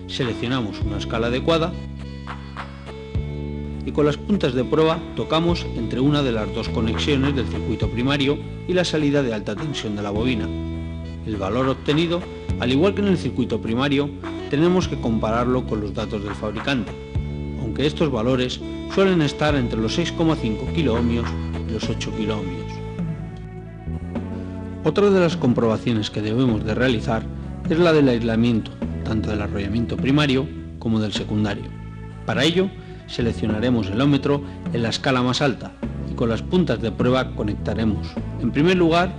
seleccionamos una escala adecuada y con las puntas de prueba tocamos entre una de las dos conexiones del circuito primario y la salida de alta tensión de la bobina. El valor obtenido, al igual que en el circuito primario, tenemos que compararlo con los datos del fabricante, aunque estos valores suelen estar entre los 6,5 kiloohmios y los 8 kiloohmios. Otra de las comprobaciones que debemos de realizar es la del aislamiento, tanto del arrollamiento primario como del secundario. Para ello, seleccionaremos el ómetro en la escala más alta y con las puntas de prueba conectaremos, en primer lugar,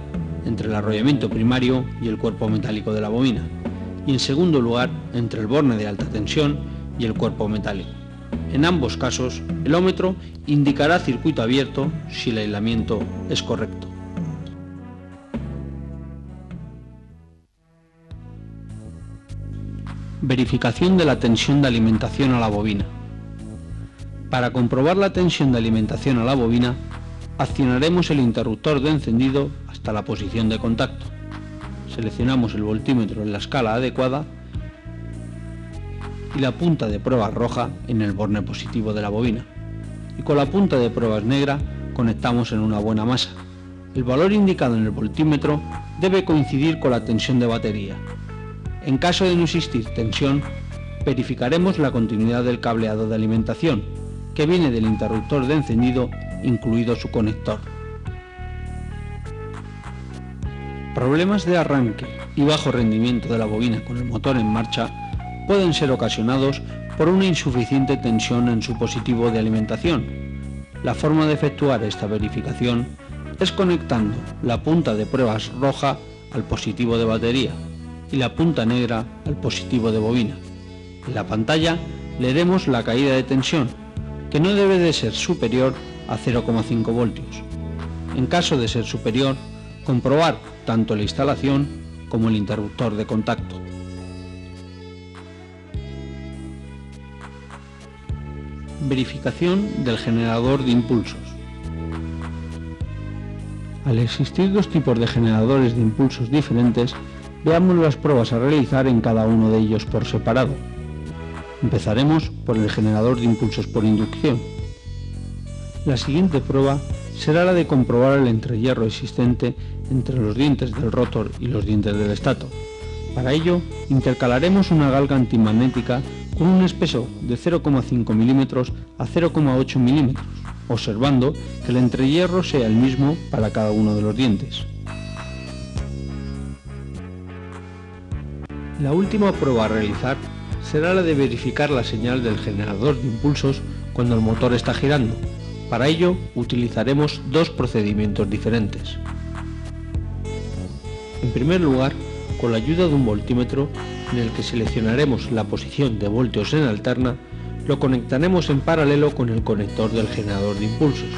entre el arrollamiento primario y el cuerpo metálico de la bobina, y en segundo lugar, entre el borne de alta tensión y el cuerpo metálico. En ambos casos, el ómetro indicará circuito abierto si el aislamiento es correcto. Verificación de la tensión de alimentación a la bobina. Para comprobar la tensión de alimentación a la bobina, accionaremos el interruptor de encendido hasta la posición de contacto. Seleccionamos el voltímetro en la escala adecuada y la punta de prueba roja en el borne positivo de la bobina. Y con la punta de pruebas negra conectamos en una buena masa. El valor indicado en el voltímetro debe coincidir con la tensión de batería. En caso de no existir tensión, verificaremos la continuidad del cableado de alimentación, que viene del interruptor de encendido, incluido su conector. Problemas de arranque y bajo rendimiento de la bobina con el motor en marcha pueden ser ocasionados por una insuficiente tensión en su positivo de alimentación. La forma de efectuar esta verificación es conectando la punta de pruebas roja al positivo de batería y la punta negra al positivo de bobina. En la pantalla leeremos la caída de tensión, que no debe de ser superior a 0,5 voltios. En caso de ser superior, comprobar tanto la instalación como el interruptor de contacto. Verificación del generador de impulsos. Al existir dos tipos de generadores de impulsos diferentes, veamos las pruebas a realizar en cada uno de ellos por separado. Empezaremos por el generador de impulsos por inducción. La siguiente prueba será la de comprobar el entrehierro existente entre los dientes del rotor y los dientes del estator. Para ello, intercalaremos una galga antimagnética con un espesor de 0,5 milímetros a 0,8 milímetros, observando que el entrehierro sea el mismo para cada uno de los dientes. La última prueba a realizar será la de verificar la señal del generador de impulsos cuando el motor está girando. Para ello utilizaremos dos procedimientos diferentes. En primer lugar, con la ayuda de un voltímetro en el que seleccionaremos la posición de voltios en alterna, lo conectaremos en paralelo con el conector del generador de impulsos.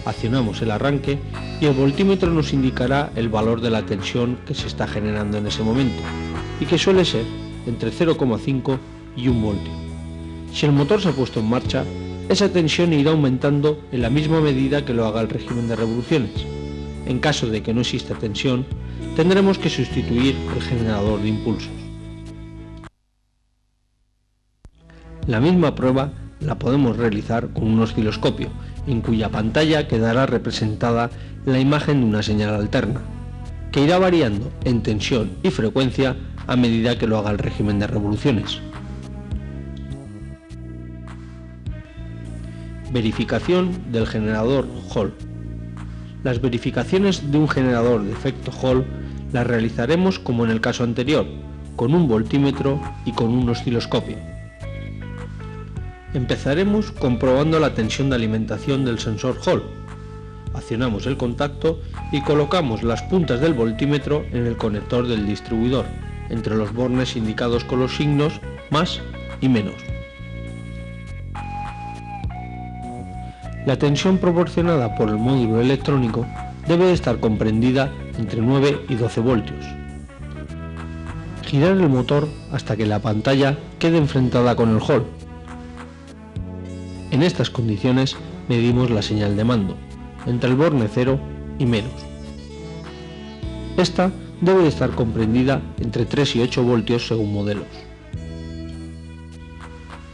Accionamos el arranque y el voltímetro nos indicará el valor de la tensión que se está generando en ese momento, y que suele ser entre 0,5 y 1 voltio. Si el motor se ha puesto en marcha, esa tensión irá aumentando en la misma medida que lo haga el régimen de revoluciones. En caso de que no exista tensión, tendremos que sustituir el generador de impulsos. La misma prueba la podemos realizar con un osciloscopio, en cuya pantalla quedará representada la imagen de una señal alterna, que irá variando en tensión y frecuencia a medida que lo haga el régimen de revoluciones. Verificación del generador Hall. Las verificaciones de un generador de efecto Hall las realizaremos como en el caso anterior, con un voltímetro y con un osciloscopio. Empezaremos comprobando la tensión de alimentación del sensor Hall. Accionamos el contacto y colocamos las puntas del voltímetro en el conector del distribuidor, entre los bornes indicados con los signos más y menos. La tensión proporcionada por el módulo electrónico debe de estar comprendida entre 9 y 12 voltios. Girar el motor hasta que la pantalla quede enfrentada con el Hall. En estas condiciones medimos la señal de mando, entre el borne 0 y menos. Esta debe de estar comprendida entre 3 y 8 voltios según modelos.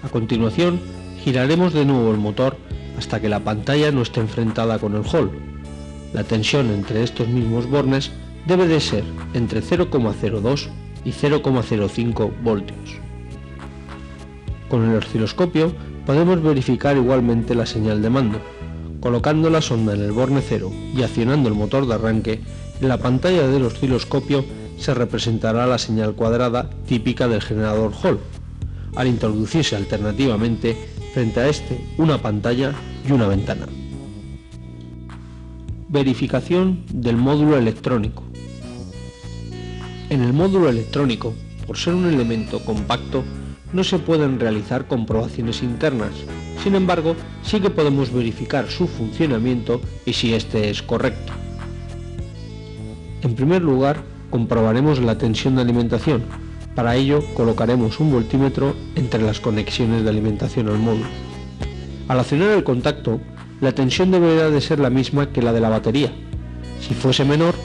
A continuación, giraremos de nuevo el motor hasta que la pantalla no esté enfrentada con el hall. La tensión entre estos mismos bornes debe de ser entre 0,02 y 0,05 voltios. Con el osciloscopio podemos verificar igualmente la señal de mando. Colocando la sonda en el borne 0 y accionando el motor de arranque, en la pantalla del osciloscopio se representará la señal cuadrada típica del generador Hall, al introducirse alternativamente frente a este una pantalla y una ventana. Verificación del módulo electrónico. En el módulo electrónico, por ser un elemento compacto, no se pueden realizar comprobaciones internas. Sin embargo, sí que podemos verificar su funcionamiento y si este es correcto. En primer lugar, comprobaremos la tensión de alimentación. Para ello, colocaremos un voltímetro entre las conexiones de alimentación al módulo. Al accionar el contacto, la tensión deberá de ser la misma que la de la batería. Si fuese menor,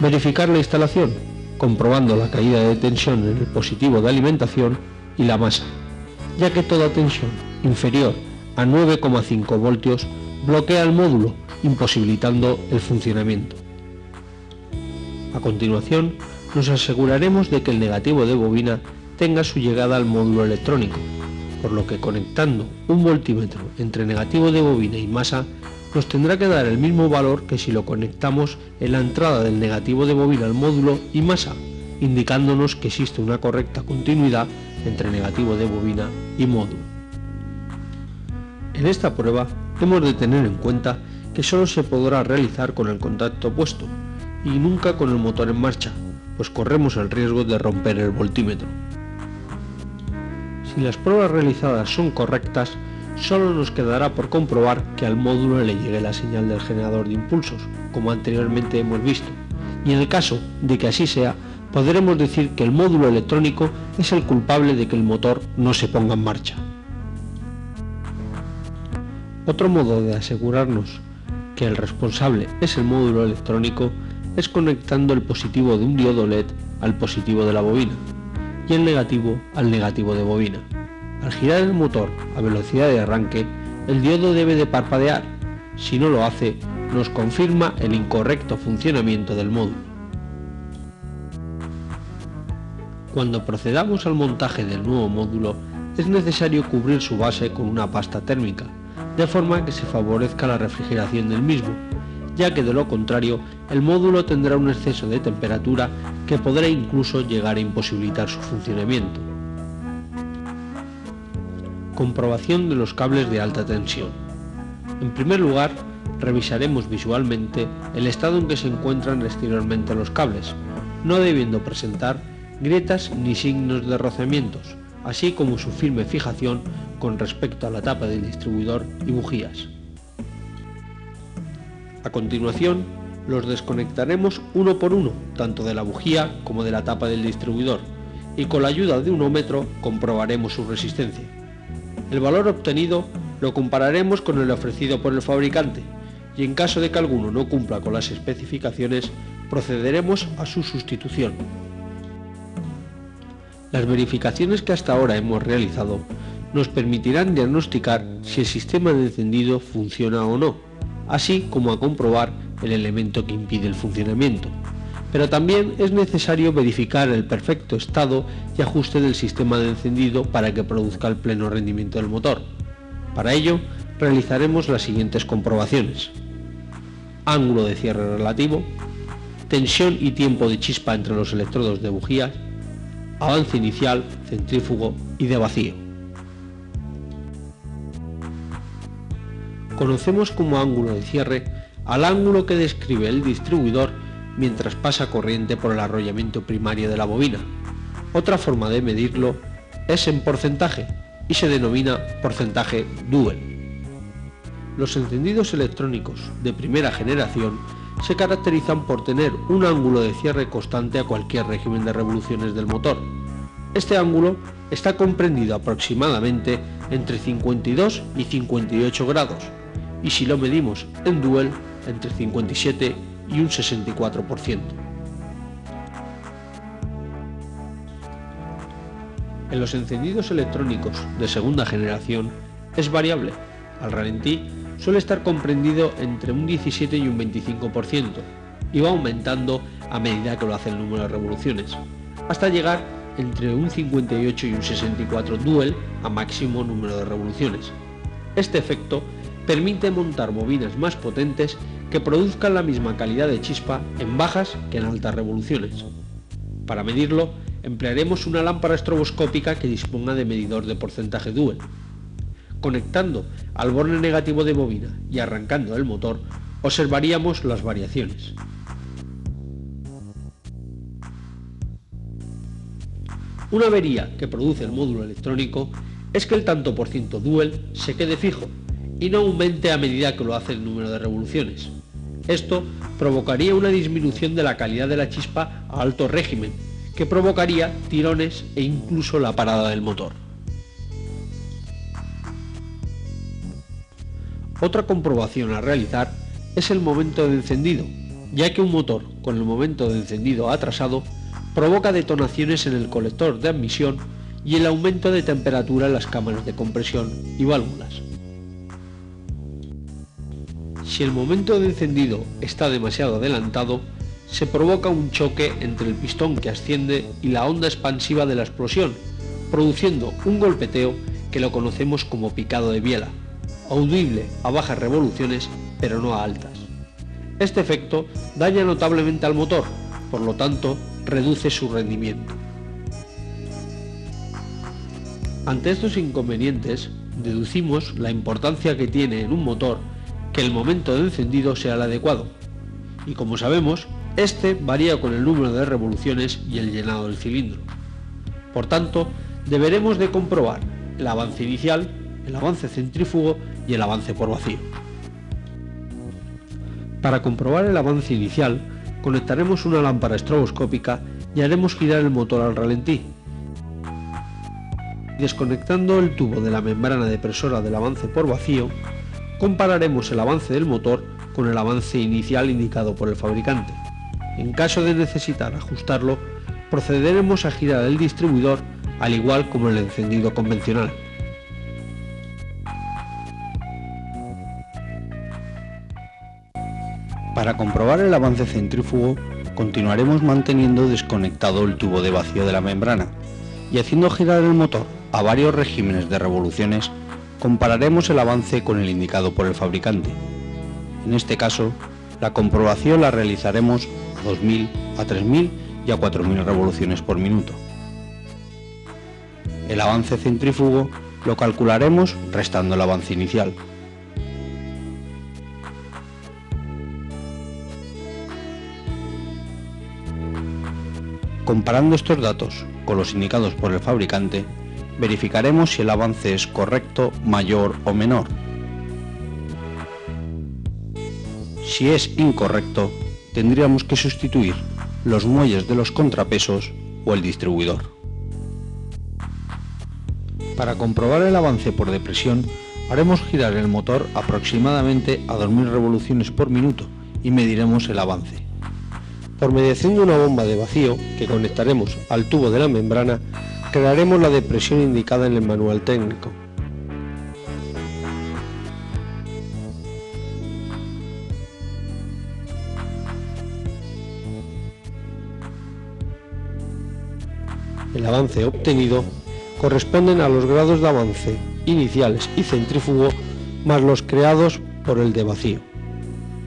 verificar la instalación, comprobando la caída de tensión en el positivo de alimentación y la masa, ya que toda tensión inferior a 9,5 voltios bloquea el módulo, imposibilitando el funcionamiento. A continuación, nos aseguraremos de que el negativo de bobina tenga su llegada al módulo electrónico, por lo que conectando un voltímetro entre negativo de bobina y masa nos tendrá que dar el mismo valor que si lo conectamos en la entrada del negativo de bobina al módulo y masa, indicándonos que existe una correcta continuidad entre negativo de bobina y módulo. En esta prueba hemos de tener en cuenta que solo se podrá realizar con el contacto puesto y nunca con el motor en marcha, pues corremos el riesgo de romper el voltímetro. Si las pruebas realizadas son correctas, solo nos quedará por comprobar que al módulo le llegue la señal del generador de impulsos, como anteriormente hemos visto, y en el caso de que así sea, podremos decir que el módulo electrónico es el culpable de que el motor no se ponga en marcha. Otro modo de asegurarnos que el responsable es el módulo electrónico es conectando el positivo de un diodo LED al positivo de la bobina y el negativo al negativo de bobina. Al girar el motor a velocidad de arranque, el diodo debe de parpadear. Si no lo hace, nos confirma el incorrecto funcionamiento del módulo. Cuando procedamos al montaje del nuevo módulo, es necesario cubrir su base con una pasta térmica, de forma que se favorezca la refrigeración del mismo, ya que de lo contrario el módulo tendrá un exceso de temperatura que podrá incluso llegar a imposibilitar su funcionamiento. Comprobación de los cables de alta tensión. En primer lugar, revisaremos visualmente el estado en que se encuentran exteriormente los cables, no debiendo presentar grietas ni signos de rozamientos, así como su firme fijación con respecto a la tapa del distribuidor y bujías. A continuación, los desconectaremos uno por uno, tanto de la bujía como de la tapa del distribuidor, y con la ayuda de un ohmómetro comprobaremos su resistencia. El valor obtenido lo compararemos con el ofrecido por el fabricante, y en caso de que alguno no cumpla con las especificaciones, procederemos a su sustitución. Las verificaciones que hasta ahora hemos realizado nos permitirán diagnosticar si el sistema de encendido funciona o no, así como a comprobar el elemento que impide el funcionamiento. Pero también es necesario verificar el perfecto estado y ajuste del sistema de encendido para que produzca el pleno rendimiento del motor. Para ello, realizaremos las siguientes comprobaciones: ángulo de cierre relativo, tensión y tiempo de chispa entre los electrodos de bujías, avance inicial, centrífugo y de vacío. Conocemos como ángulo de cierre al ángulo que describe el distribuidor mientras pasa corriente por el arrollamiento primario de la bobina. Otra forma de medirlo es en porcentaje y se denomina porcentaje Duel. Los encendidos electrónicos de primera generación se caracterizan por tener un ángulo de cierre constante a cualquier régimen de revoluciones del motor. Este ángulo está comprendido aproximadamente entre 52 y 58 grados, y si lo medimos en Duel, entre 57 y un 64%. En los encendidos electrónicos de segunda generación es variable. Al ralentí suele estar comprendido entre un 17 y un 25% y va aumentando a medida que lo hace el número de revoluciones, hasta llegar entre un 58 y un 64 duel a máximo número de revoluciones. Este efecto permite montar bobinas más potentes que produzcan la misma calidad de chispa en bajas que en altas revoluciones. Para medirlo, emplearemos una lámpara estroboscópica que disponga de medidor de porcentaje duel. Conectando al borne negativo de bobina y arrancando el motor, observaríamos las variaciones. Una avería que produce el módulo electrónico es que el tanto por ciento duel se quede fijo y no aumente a medida que lo hace el número de revoluciones. Esto provocaría una disminución de la calidad de la chispa a alto régimen, que provocaría tirones e incluso la parada del motor. Otra comprobación a realizar es el momento de encendido, ya que un motor con el momento de encendido atrasado provoca detonaciones en el colector de admisión y el aumento de temperatura en las cámaras de compresión y válvulas. Si el momento de encendido está demasiado adelantado, se provoca un choque entre el pistón que asciende y la onda expansiva de la explosión, produciendo un golpeteo que lo conocemos como picado de biela, audible a bajas revoluciones pero no a altas. Este efecto daña notablemente al motor, por lo tanto reduce su rendimiento. Ante estos inconvenientes, deducimos la importancia que tiene en un motor que el momento de encendido sea el adecuado, y como sabemos, este varía con el número de revoluciones y el llenado del cilindro. Por tanto, deberemos de comprobar el avance inicial, el avance centrífugo y el avance por vacío. Para comprobar el avance inicial, conectaremos una lámpara estroboscópica y haremos girar el motor al ralentí. Desconectando el tubo de la membrana depresora del avance por vacío, compararemos el avance del motor con el avance inicial indicado por el fabricante. En caso de necesitar ajustarlo, procederemos a girar el distribuidor al igual como el encendido convencional. Para comprobar el avance centrífugo, continuaremos manteniendo desconectado el tubo de vacío de la membrana y haciendo girar el motor a varios regímenes de revoluciones, compararemos el avance con el indicado por el fabricante. En este caso, la comprobación la realizaremos a 2000, a 3000 y a 4000 revoluciones por minuto. El avance centrífugo lo calcularemos restando el avance inicial. Comparando estos datos con los indicados por el fabricante, verificaremos si el avance es correcto, mayor o menor. Si es incorrecto, tendríamos que sustituir los muelles de los contrapesos o el distribuidor. Para comprobar el avance por depresión, haremos girar el motor aproximadamente a 2000 revoluciones por minuto y mediremos el avance. Por mediación de una bomba de vacío que conectaremos al tubo de la membrana, crearemos la depresión indicada en el manual técnico. El avance obtenido corresponden a los grados de avance iniciales y centrífugo más los creados por el de vacío.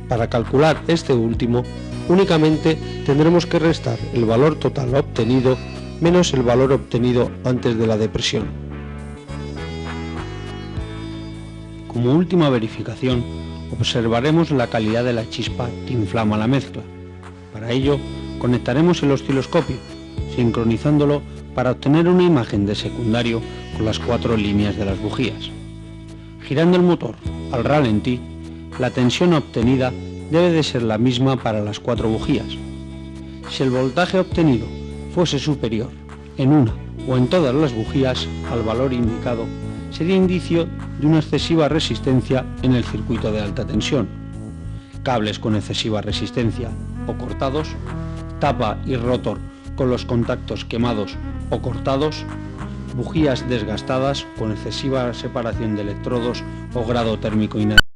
Para calcular este último, únicamente tendremos que restar el valor total obtenido menos el valor obtenido antes de la depresión. Como última verificación, observaremos la calidad de la chispa que inflama la mezcla. Para ello, conectaremos el osciloscopio, sincronizándolo para obtener una imagen de secundario con las 4 líneas de las bujías. Girando el motor al ralentí, la tensión obtenida debe de ser la misma para las 4 bujías. Si el voltaje obtenido fuese superior en una o en todas las bujías al valor indicado, sería indicio de una excesiva resistencia en el circuito de alta tensión. Cables con excesiva resistencia o cortados, tapa y rotor con los contactos quemados o cortados, bujías desgastadas con excesiva separación de electrodos o grado térmico inadecuado.